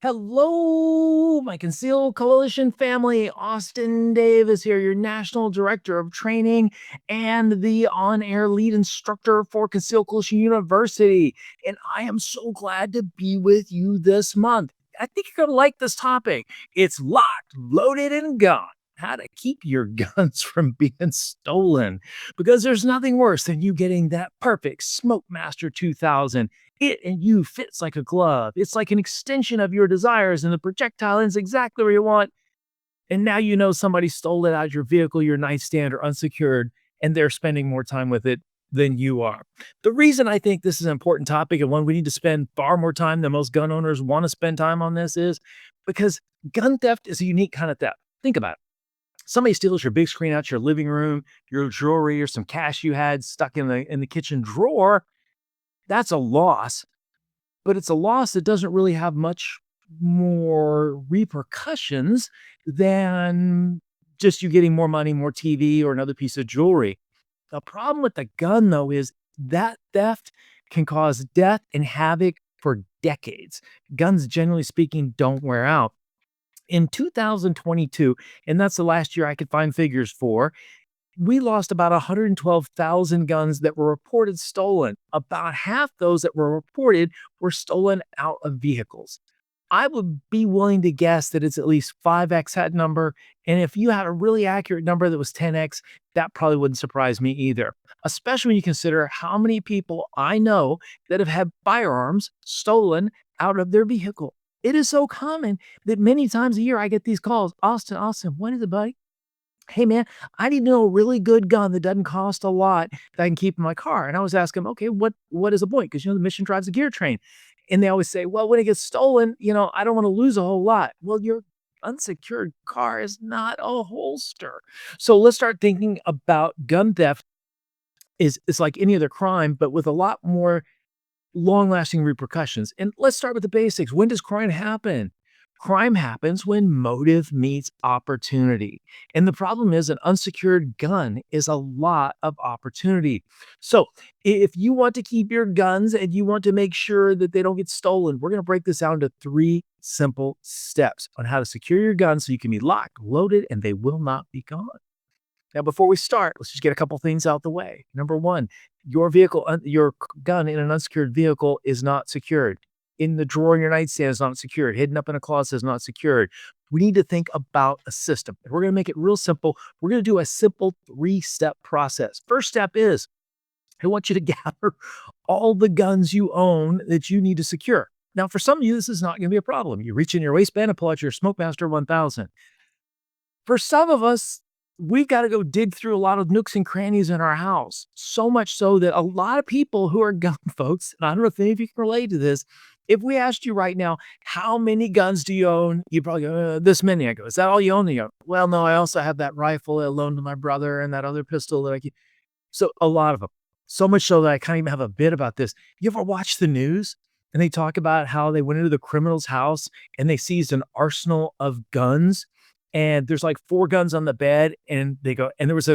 Hello, my Conceal Coalition family. Austin Davis here, your National Director of Training and the on air lead instructor for Conceal Coalition University. And I am so glad to be with you this month. I think you're going to like this topic. It's locked, loaded, and gone. How to keep your guns from being stolen. Because there's nothing worse than you getting that perfect Smokemaster 2000. It and you fits like a glove. It's like an extension of your desires, and the projectile is exactly where you want. And now you know somebody stole it out of your vehicle, your nightstand, or unsecured, and they're spending more time with it than you are. The reason I think this is an important topic and one we need to spend far more time than most gun owners want to spend time on this is because gun theft is a unique kind of theft. Think about it. Somebody steals your big screen out your living room, your jewelry, or some cash you had stuck in the kitchen drawer. That's a loss, but it's a loss that doesn't really have much more repercussions than just you getting more money, more TV, or another piece of jewelry. The problem with the gun, though, is that theft can cause death and havoc for decades. Guns, generally speaking, don't wear out. In 2022, and that's the last year I could find figures for, we lost about 112,000 guns that were reported stolen. About half those that were reported were stolen out of vehicles. I would be willing to guess that it's at least 5x that number. And if you had a really accurate number that was 10x, that probably wouldn't surprise me either, especially when you consider how many people I know that have had firearms stolen out of their vehicle. It is so common that many times a year I get these calls. Austin, what is it, buddy? Hey man, I need to know a really good gun that doesn't cost a lot that I can keep in my car. And I was asking them, okay, what is the point? Because the mission drives a gear train. And they always say, well, when it gets stolen, I don't want to lose a whole lot. Well, your unsecured car is not a holster. So let's start thinking about gun theft is it's like any other crime, but with a lot more long-lasting repercussions. And let's start with the basics. When does crime happen? Crime happens when motive meets opportunity. And the problem is an unsecured gun is a lot of opportunity. So if you want to keep your guns and you want to make sure that they don't get stolen, we're going to break this down to 3 simple steps on how to secure your gun so you can be locked, loaded, and they will not be gone. Now, before we start, let's just get a couple things out the way. Number one, your gun in an unsecured vehicle is not secured. In the drawer in your nightstand is not secured. Hidden up in a closet is not secured. We need to think about a system. We're going to make it real simple. We're going to do a simple 3-step process. First step is I want you to gather all the guns you own that you need to secure. Now, for some of you, this is not going to be a problem. You reach in your waistband and pull out your Smokemaster 1000. For some of us, we've got to go dig through a lot of nooks and crannies in our house. So much so that a lot of people who are gun folks, and I don't know if any of you can relate to this, if we asked you right now, how many guns do you own? You'd probably go, this many. I go, is that all you own? You go, well, no, I also have that rifle I loaned to my brother and that other pistol that I keep. So a lot of them. So much so that I can't even have a bit about this. You ever watch the news and they talk about how they went into the criminal's house and they seized an arsenal of guns? And there's like 4 guns on the bed, and they go, and there was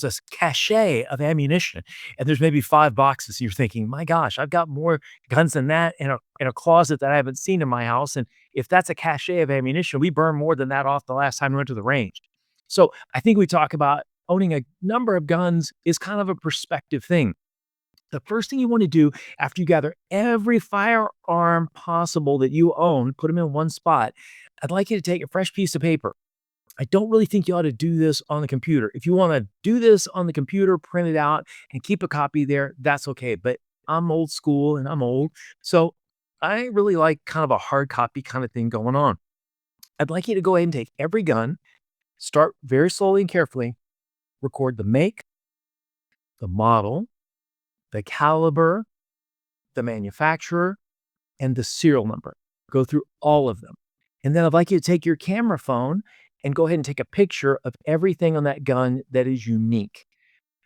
a cachet of ammunition, and there's maybe 5 boxes. You're thinking, my gosh, I've got more guns than that in a closet that I haven't seen in my house. And if that's a cachet of ammunition, we burned more than that off the last time we went to the range. So I think we talk about owning a number of guns is kind of a perspective thing. The first thing you want to do after you gather every firearm possible that you own, put them in one spot. I'd like you to take a fresh piece of paper. I don't really think you ought to do this on the computer. If you want to do this on the computer, print it out and keep a copy there, that's okay. But I'm old school and I'm old. So I really like kind of a hard copy kind of thing going on. I'd like you to go ahead and take every gun, start very slowly and carefully, record the make, the model, the caliber, the manufacturer, and the serial number. Go through all of them. And then I'd like you to take your camera phone and go ahead and take a picture of everything on that gun that is unique.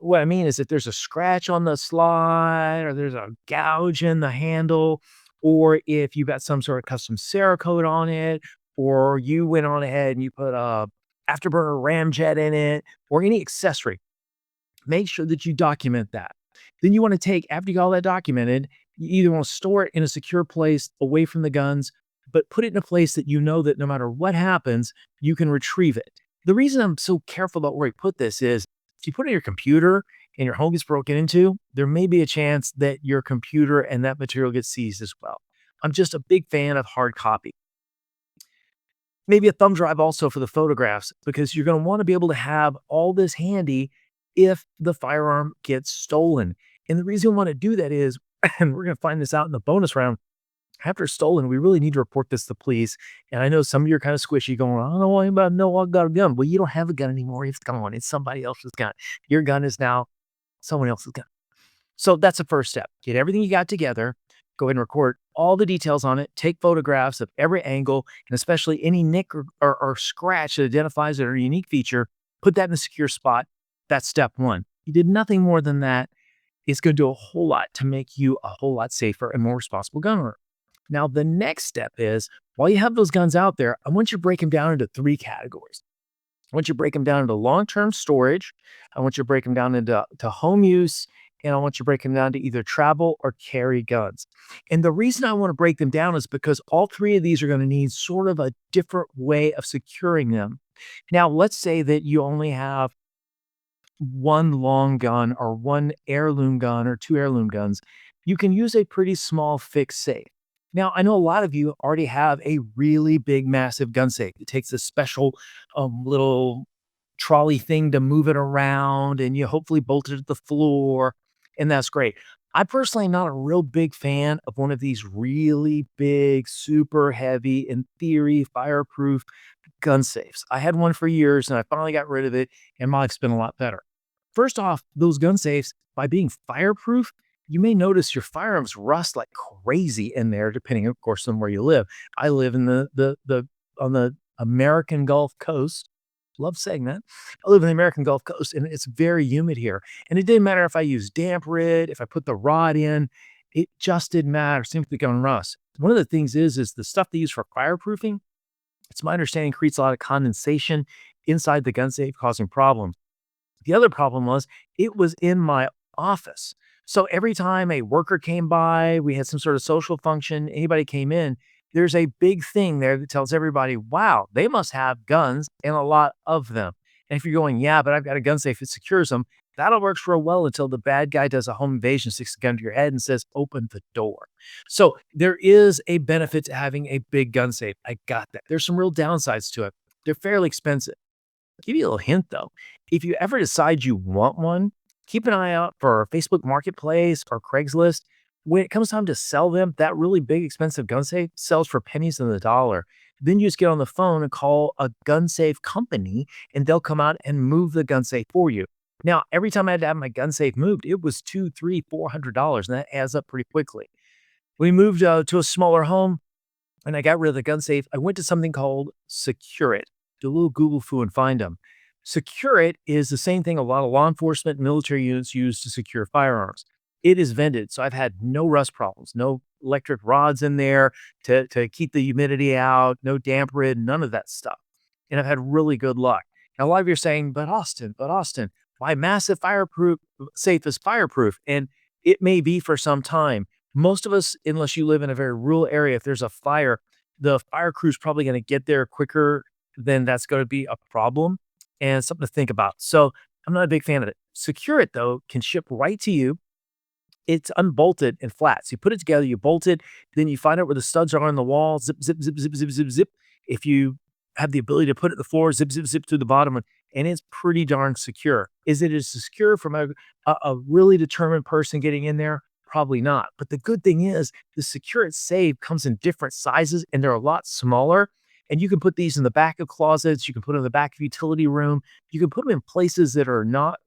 What I mean is if there's a scratch on the slide or there's a gouge in the handle, or if you've got some sort of custom Cerakote on it, or you went on ahead and you put a afterburner ramjet in it, or any accessory, make sure that you document that. Then you want to take, after you got all that documented, you either want to store it in a secure place away from the guns, but put it in a place that you know that no matter what happens, you can retrieve it. The reason I'm so careful about where I put this is if you put it in your computer and your home gets broken into, there may be a chance that your computer and that material gets seized as well. I'm just a big fan of hard copy. Maybe a thumb drive also for the photographs because you're going to want to be able to have all this handy if the firearm gets stolen. And the reason we want to do that is, and we're going to find this out in the bonus round, after stolen, we really need to report this to police. And I know some of you are kind of squishy going, I don't know anybody know I got a gun. Well, you don't have a gun anymore. It's gone. It's somebody else's gun. Your gun is now someone else's gun. So that's the first step. Get everything you got together. Go ahead and record all the details on it. Take photographs of every angle and especially any nick or scratch that identifies it or a unique feature. Put that in a secure spot. That's step one. You did nothing more than that. It's going to do a whole lot to make you a whole lot safer and more responsible gun owner. Now, the next step is while you have those guns out there, I want you to break them down into three categories. I want you to break them down into long-term storage. I want you to break them down into home use. And I want you to break them down to either travel or carry guns. And the reason I want to break them down is because all three of these are going to need sort of a different way of securing them. Now, let's say that you only have one long gun or one heirloom gun or two heirloom guns. You can use a pretty small fixed safe. Now, I know a lot of you already have a really big, massive gun safe. It takes a special little trolley thing to move it around and you hopefully bolt it to the floor. And that's great. I personally am not a real big fan of one of these really big, super heavy, in theory, fireproof gun safes. I had one for years and I finally got rid of it, and my life's been a lot better. First off, those gun safes, by being fireproof, you may notice your firearms rust like crazy in there, depending, of course, on where you live. I live in the on the American Gulf Coast. Love saying that. I live in the American Gulf Coast, and it's very humid here. And it didn't matter if I used damp rid, if I put the rod in, it just didn't matter. Simply going rust. One of the things is the stuff they use for fireproofing. It's my understanding creates a lot of condensation inside the gun safe, causing problems. The other problem was it was in my office. So every time a worker came by, we had some sort of social function, anybody came in, there's a big thing there that tells everybody, wow, they must have guns and a lot of them. And if you're going, yeah, but I've got a gun safe that secures them, that'll work real well until the bad guy does a home invasion, sticks a gun to your head and says, open the door. So there is a benefit to having a big gun safe. I got that. There's some real downsides to it. They're fairly expensive. Give you a little hint though. If you ever decide you want one, keep an eye out for Facebook Marketplace or Craigslist. When it comes time to sell them, that really big expensive gun safe sells for pennies on the dollar. Then you just get on the phone and call a gun safe company and they'll come out and move the gun safe for you. Now, every time I had to have my gun safe moved, it was two, three, $400, and that adds up pretty quickly. We moved to a smaller home and I got rid of the gun safe. I went to something called Secure It. Do a little Google foo and find them. Secure It is the same thing a lot of law enforcement and military units use to secure firearms. It is vented, so I've had no rust problems, no electric rods in there to keep the humidity out, no damp rid, none of that stuff. And I've had really good luck. Now, a lot of you are saying, but Austin, my massive fireproof safe is fireproof. And it may be for some time. Most of us, unless you live in a very rural area, if there's a fire, the fire crew is probably going to get there quicker than that's going to be a problem and something to think about. So I'm not a big fan of it. Secure It, though, can ship right to you. It's unbolted and flat. So you put it together, you bolt it, then you find out where the studs are on the wall, zip, zip, zip, zip, zip, zip, zip. If you have the ability to put it on the floor, zip, zip, zip to the bottom, and it's pretty darn secure. Is it as secure from a really determined person getting in there? Probably not. But the good thing is the Secure It safe comes in different sizes and they're a lot smaller. And you can put these in the back of closets. You can put them in the back of utility room. You can put them in places that are not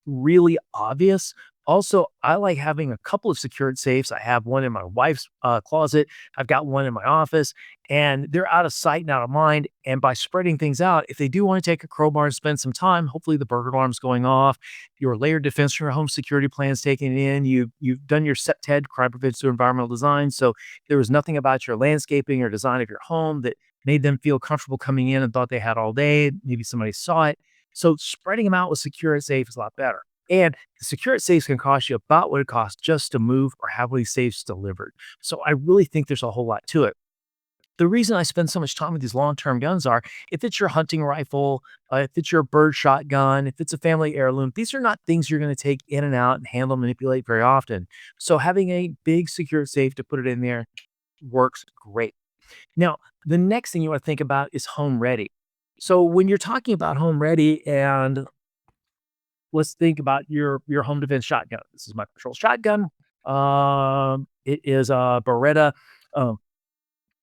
really obvious. Also, I like having a couple of secured safes. I have one in my wife's closet. I've got one in my office, and they're out of sight and out of mind. And by spreading things out, if they do want to take a crowbar and spend some time, hopefully the burglar alarm's going off, your layered defense from your home security plan is taken in, you've done your CEPTED, crime prevention through environmental design. So there was nothing about your landscaping or design of your home that made them feel comfortable coming in and thought they had all day. Maybe somebody saw it. So spreading them out with Secure It safe is a lot better. And the Secure It safes can cost you about what it costs just to move or have these safes delivered. So I really think there's a whole lot to it. The reason I spend so much time with these long-term guns are if it's your hunting rifle, if it's your bird shotgun, if it's a family heirloom, these are not things you're going to take in and out and handle, manipulate very often. So having a big secure safe to put it in there works great. Now, the next thing you want to think about is home ready. So when you're talking about home ready, and let's think about your home defense shotgun. This is my patrol shotgun. It is a Beretta um,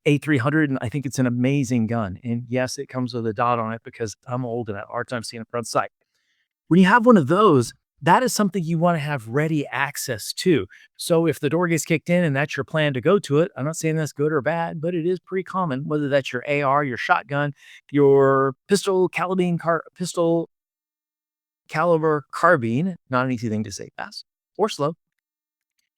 A300, and I think it's an amazing gun. And yes, it comes with a dot on it because I'm old and I have a hard time seeing the front sight. When you have one of those, that is something you want to have ready access to. So if the door gets kicked in and that's your plan to go to it, I'm not saying that's good or bad, but it is pretty common, whether that's your AR, your shotgun, your pistol caliber carbine, not an easy thing to say fast or slow,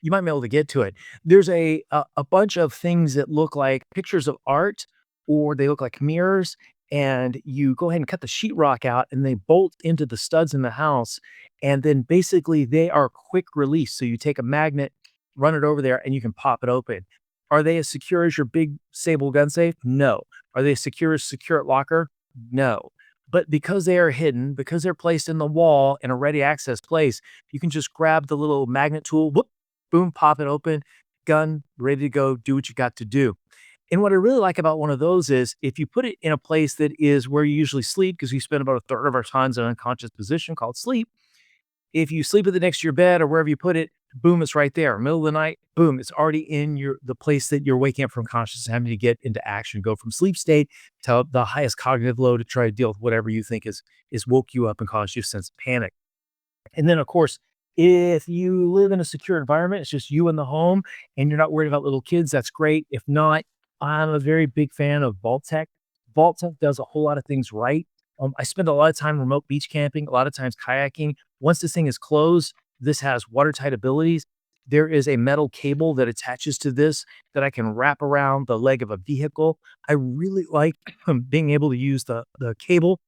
you might be able to get to it. There's a bunch of things that look like pictures of art, or they look like mirrors, and you go ahead and cut the sheetrock out, and they bolt into the studs in the house, and then basically they are quick release. So you take a magnet, run it over there, and you can pop it open. Are they as secure as your big Sable gun safe? No. Are they as secure as Secure Locker? No. But because they are hidden, because they're placed in the wall in a ready access place, you can just grab the little magnet tool, whoop, boom, pop it open, gun ready to go, do what you got to do. And what I really like about one of those is if you put it in a place that is where you usually sleep, because we spend about a third of our times in an unconscious position called sleep. If you sleep with it next to your bed or wherever you put it, boom, it's right there. Middle of the night, boom, it's already in the place that you're waking up from conscious, having to get into action, go from sleep state to the highest cognitive load to try to deal with whatever you think is woke you up and caused you a sense of panic. And then, of course, if you live in a secure environment, it's just you in the home and you're not worried about little kids, that's great. If not, I'm a very big fan of Vault Tech. Vault Tech does a whole lot of things right. I spend a lot of time remote beach camping, a lot of times kayaking. Once this thing is closed, this has watertight abilities. There is a metal cable that attaches to this that I can wrap around the leg of a vehicle. I really like being able to use the cable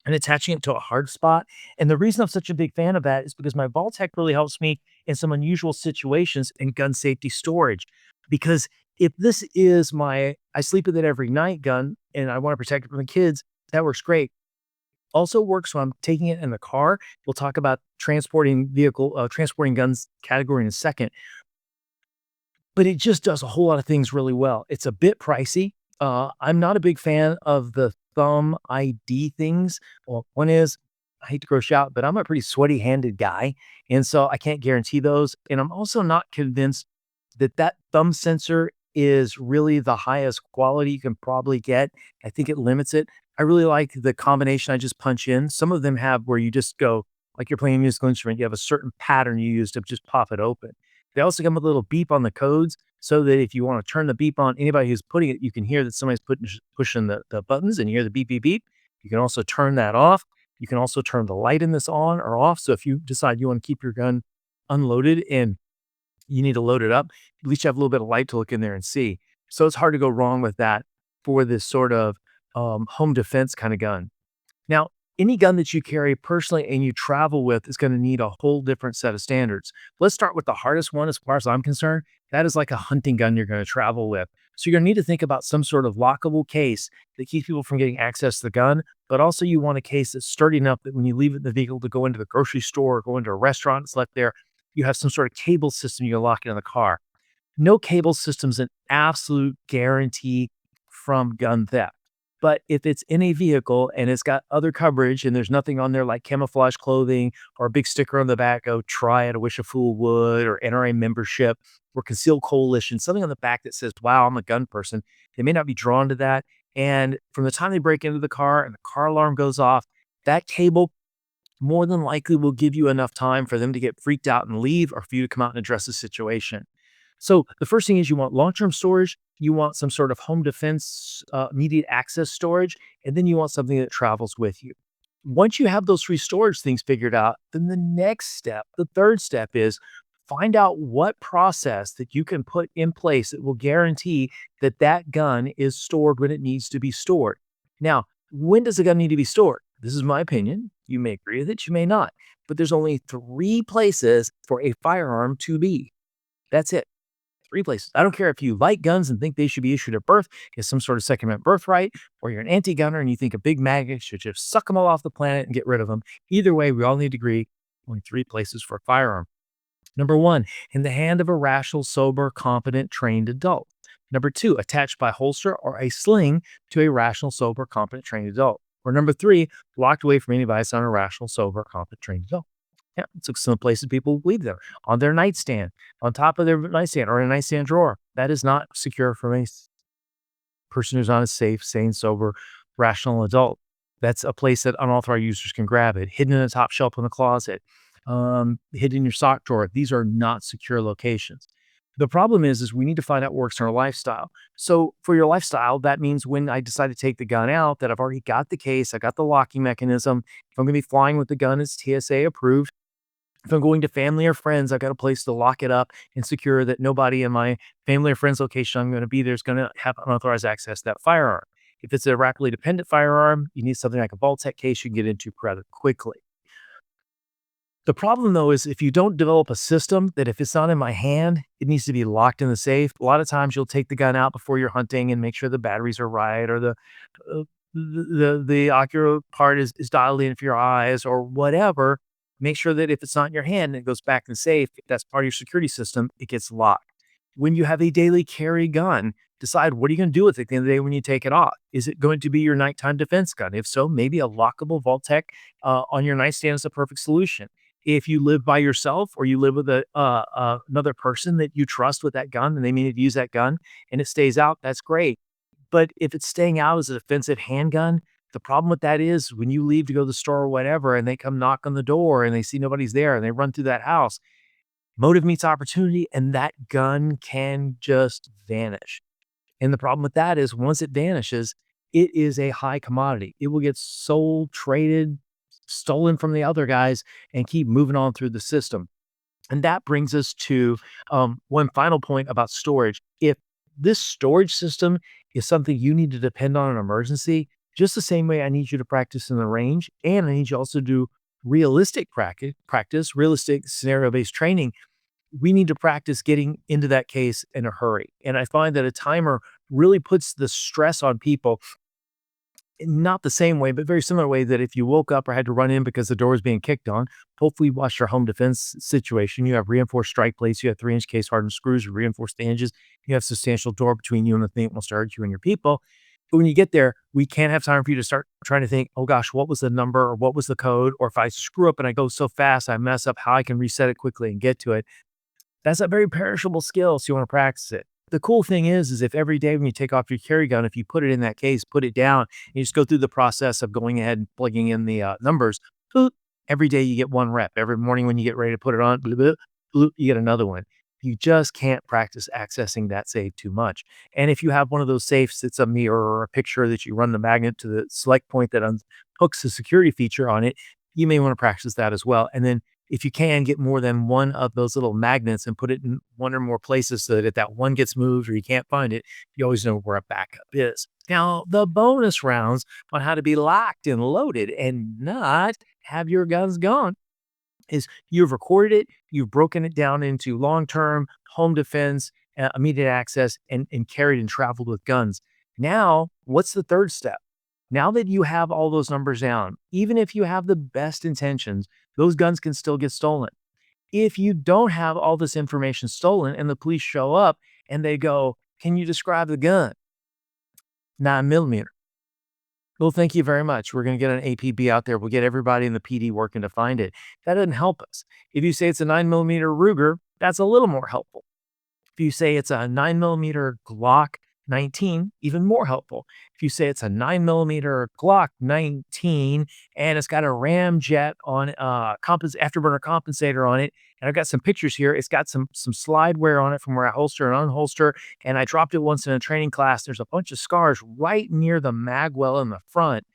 and attaching it to a hard spot. And the reason I'm such a big fan of that is because my Vault-Tec really helps me in some unusual situations in gun safety storage. Because if this is I sleep with it every night gun and I want to protect it from the kids, that works great. Also works when I'm taking it in the car. We'll talk about transporting guns category in a second, but it just does a whole lot of things really well. It's a bit pricey. I'm not a big fan of the thumb ID things. Well, one is, I hate to gross you out, but I'm a pretty sweaty handed guy. And so I can't guarantee those. And I'm also not convinced that that thumb sensor is really the highest quality you can probably get. I think it limits it. I really like the combination I just punch in. Some of them have where you just go, like you're playing a musical instrument, you have a certain pattern you use to just pop it open. They also come with a little beep on the codes so that if you want to turn the beep on, anybody who's putting it, you can hear that somebody's pushing the buttons and you hear the beep, beep, beep. You can also turn that off. You can also turn the light in this on or off. So if you decide you want to keep your gun unloaded and you need to load it up, at least you have a little bit of light to look in there and see. So it's hard to go wrong with that for this sort of home defense kind of gun. Now, any gun that you carry personally and you travel with is going to need a whole different set of standards. Let's start with the hardest one as far as I'm concerned. That is like a hunting gun you're going to travel with. So you're going to need to think about some sort of lockable case that keeps people from getting access to the gun, but also you want a case that's sturdy enough that when you leave it in the vehicle to go into the grocery store or go into a restaurant, it's left there, you have some sort of cable system you can lock it in the car. No cable system's an absolute guarantee from gun theft. But if it's in a vehicle and it's got other coverage and there's nothing on there like camouflage clothing or a big sticker on the back, oh, try it, I wish a fool would, or NRA membership or concealed coalition, something on the back that says, wow, I'm a gun person, they may not be drawn to that. And from the time they break into the car and the car alarm goes off, that cable more than likely will give you enough time for them to get freaked out and leave or for you to come out and address the situation. So the first thing is you want long-term storage, you want some sort of home defense, immediate access storage, and then you want something that travels with you. Once you have those three storage things figured out, then the next step, the third step is find out what process that you can put in place that will guarantee that that gun is stored when it needs to be stored. Now, when does a gun need to be stored? This is my opinion. You may agree with it, you may not. But there's only three places for a firearm to be. That's it. Three places. I don't care if you like guns and think they should be issued at birth, get some sort of Second Amendment birthright, or you're an anti-gunner and you think a big maggot should just suck them all off the planet and get rid of them. Either way, we all need to agree only three places for a firearm. Number one, in the hand of a rational, sober, competent, trained adult. Number two, attached by holster or a sling to a rational, sober, competent, trained adult. Or number three, locked away from any device on a rational, sober, competent, trained adult. Yeah, it's some places people leave them on their nightstand, on top of their nightstand, or in a nightstand drawer. That is not secure from a person who's not a safe, sane, sober, rational adult. That's a place that unauthorized users can grab it. Hidden in a top shelf in the closet, hidden in your sock drawer. These are not secure locations. The problem is we need to find out what works in our lifestyle. So for your lifestyle, that means when I decide to take the gun out, that I've already got the case, I got the locking mechanism. If I'm going to be flying with the gun, it's TSA approved. If I'm going to family or friends, I've got a place to lock it up and secure that nobody in my family or friends location I'm going to be there is going to have unauthorized access to that firearm. If it's a rapidly dependent firearm, you need something like a Vault-Tec case you can get into rather quickly. The problem, though, is if you don't develop a system that if it's not in my hand, it needs to be locked in the safe. A lot of times you'll take the gun out before you're hunting and make sure the batteries are right, or uh, the ocular part is dialed in for your eyes or whatever. Make sure that if it's not in your hand and it goes back in the safe, if that's part of your security system, it gets locked. When you have a daily carry gun, decide what are you going to do with it at the end of the day when you take it off. Is it going to be your nighttime defense gun? If so, maybe a lockable Vault-Tec on your nightstand is the perfect solution. If you live by yourself or you live with another person that you trust with that gun and they need to use that gun and it stays out, that's great. But if it's staying out as a defensive handgun, the problem with that is when you leave to go to the store or whatever and they come knock on the door and they see nobody's there and they run through that house, motive meets opportunity and that gun can just vanish. And the problem with that is once it vanishes, it is a high commodity. It will get sold, traded, stolen from the other guys, and keep moving on through the system. And that brings us to one final point about storage. If this storage system is something you need to depend on in an emergency, just the same way I need you to practice in the range, and I need you also to do realistic practice, realistic scenario-based training, we need to practice getting into that case in a hurry. And I find that a timer really puts the stress on people in not the same way, but very similar way that if you woke up or had to run in because the door was being kicked on, hopefully you watched your home defense situation. You have reinforced strike plates, you have 3-inch case hardened screws, you reinforced the hinges, you have substantial door between you and the thing that wants to hurt you and your people. But when you get there, we can't have time for you to start trying to think, oh gosh, what was the number or what was the code? Or if I screw up and I go so fast, I mess up how I can reset it quickly and get to it. That's a very perishable skill, so you want to practice it. The cool thing is if every day when you take off your carry gun, if you put it in that case, put it down, and you just go through the process of going ahead and plugging in the numbers, boop, every day you get one rep. Every morning when you get ready to put it on, bloop, bloop, bloop, you get another one. You just can't practice accessing that safe too much. And if you have one of those safes that's a mirror or a picture that you run the magnet to the select point that hooks the security feature on it, you may want to practice that as well. And then if you can get more than one of those little magnets and put it in one or more places so that if that one gets moved or you can't find it, you always know where a backup is. Now, the bonus rounds on how to be locked and loaded and not have your guns gone is you've recorded it, you've broken it down into long-term, home defense, immediate access, and carried and traveled with guns. Now, what's the third step? Now that you have all those numbers down, even if you have the best intentions, those guns can still get stolen. If you don't have all this information stolen and the police show up and they go, can you describe the gun? 9mm. Well, thank you very much. We're going to get an APB out there. We'll get everybody in the PD working to find it. That doesn't help us. If you say it's a 9mm Ruger, that's a little more helpful. If you say it's a 9mm Glock 19, even more helpful. If you say it's a 9mm Glock 19 and it's got a ramjet on afterburner compensator on it, and I've got some pictures here. It's got some slide wear on it from where I holster and unholster, and I dropped it once in a training class. There's a bunch of scars right near the mag well in the front.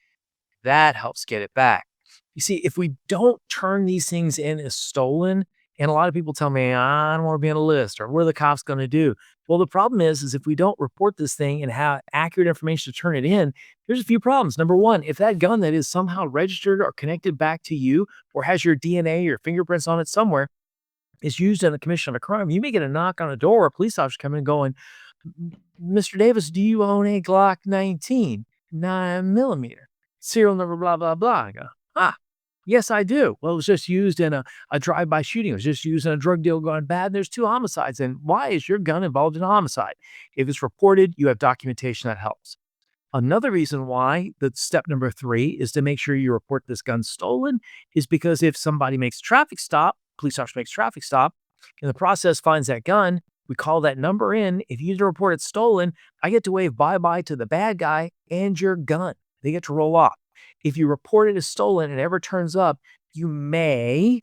That helps get it back. You see, if we don't turn these things in as stolen, and a lot of people tell me, I don't want to be on a list, or what are the cops going to do? Well, the problem is if we don't report this thing and have accurate information to turn it in, there's a few problems. Number one, if that gun that is somehow registered or connected back to you or has your DNA or fingerprints on it somewhere, is used in the commission of a crime, you may get a knock on a door, a police officer coming and going, "Mr. Davis, do you own a Glock 19, 9 millimeter, serial number, blah, blah, blah?" I go, "Ah, yes, I do." "Well, it was just used in a drive-by shooting. It was just used in a drug deal gone bad. And there's 2 homicides. And why is your gun involved in a homicide?" If it's reported, you have documentation that helps. Another reason why that step number 3 is to make sure you report this gun stolen is because if somebody makes a traffic stop, police officer makes a traffic stop, and the process finds that gun, we call that number in. If you report it stolen, I get to wave bye-bye to the bad guy and your gun. They get to roll off. If you report it as stolen and it ever turns up, you may,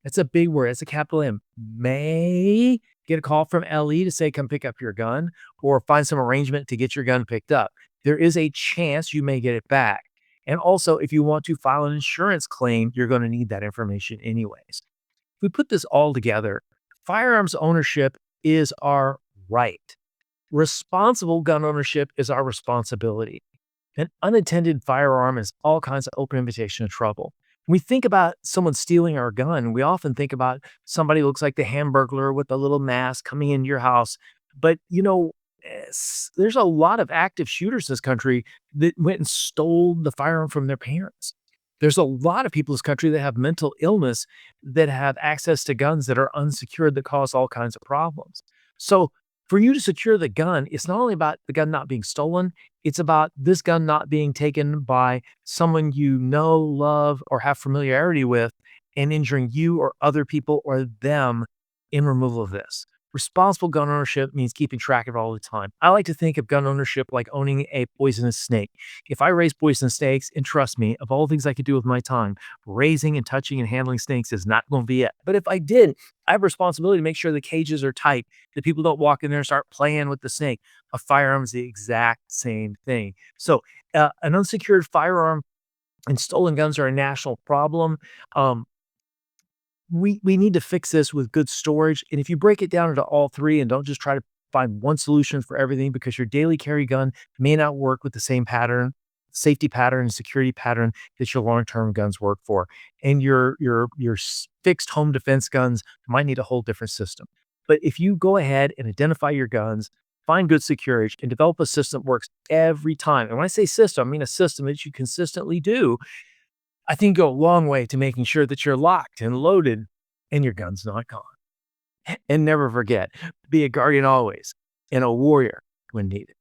that's a big word, that's a capital M, may get a call from LE to say, come pick up your gun, or find some arrangement to get your gun picked up. There is a chance you may get it back. And also, if you want to file an insurance claim, you're going to need that information anyways. If we put this all together, firearms ownership is our right. Responsible gun ownership is our responsibility. An unattended firearm is all kinds of open invitation to trouble. When we think about someone stealing our gun, we often think about somebody who looks like the Hamburglar with a little mask coming into your house. But, there's a lot of active shooters in this country that went and stole the firearm from their parents. There's a lot of people in this country that have mental illness that have access to guns that are unsecured that cause all kinds of problems. So, for you to secure the gun, it's not only about the gun not being stolen, it's about this gun not being taken by someone you know, love, or have familiarity with and injuring you or other people or them in removal of this. Responsible gun ownership means keeping track of it all the time. I like to think of gun ownership like owning a poisonous snake. If I raise poisonous snakes, and trust me, of all things I could do with my time, raising and touching and handling snakes is not going to be it. But if I did, I have a responsibility to make sure the cages are tight, that people don't walk in there and start playing with the snake. A firearm is the exact same thing. So, an unsecured firearm and stolen guns are a national problem. Um, we need to fix this with good storage. And if you break it down into all 3 and don't just try to find one solution for everything, because your daily carry gun may not work with the same pattern, safety pattern, and security pattern that your long-term guns work for. And your fixed home defense guns might need a whole different system. But if you go ahead and identify your guns, find good security, and develop a system that works every time. And when I say system, I mean a system that you consistently do, I think go a long way to making sure that you're locked and loaded and your gun's not gone. And never forget, be a guardian always and a warrior when needed.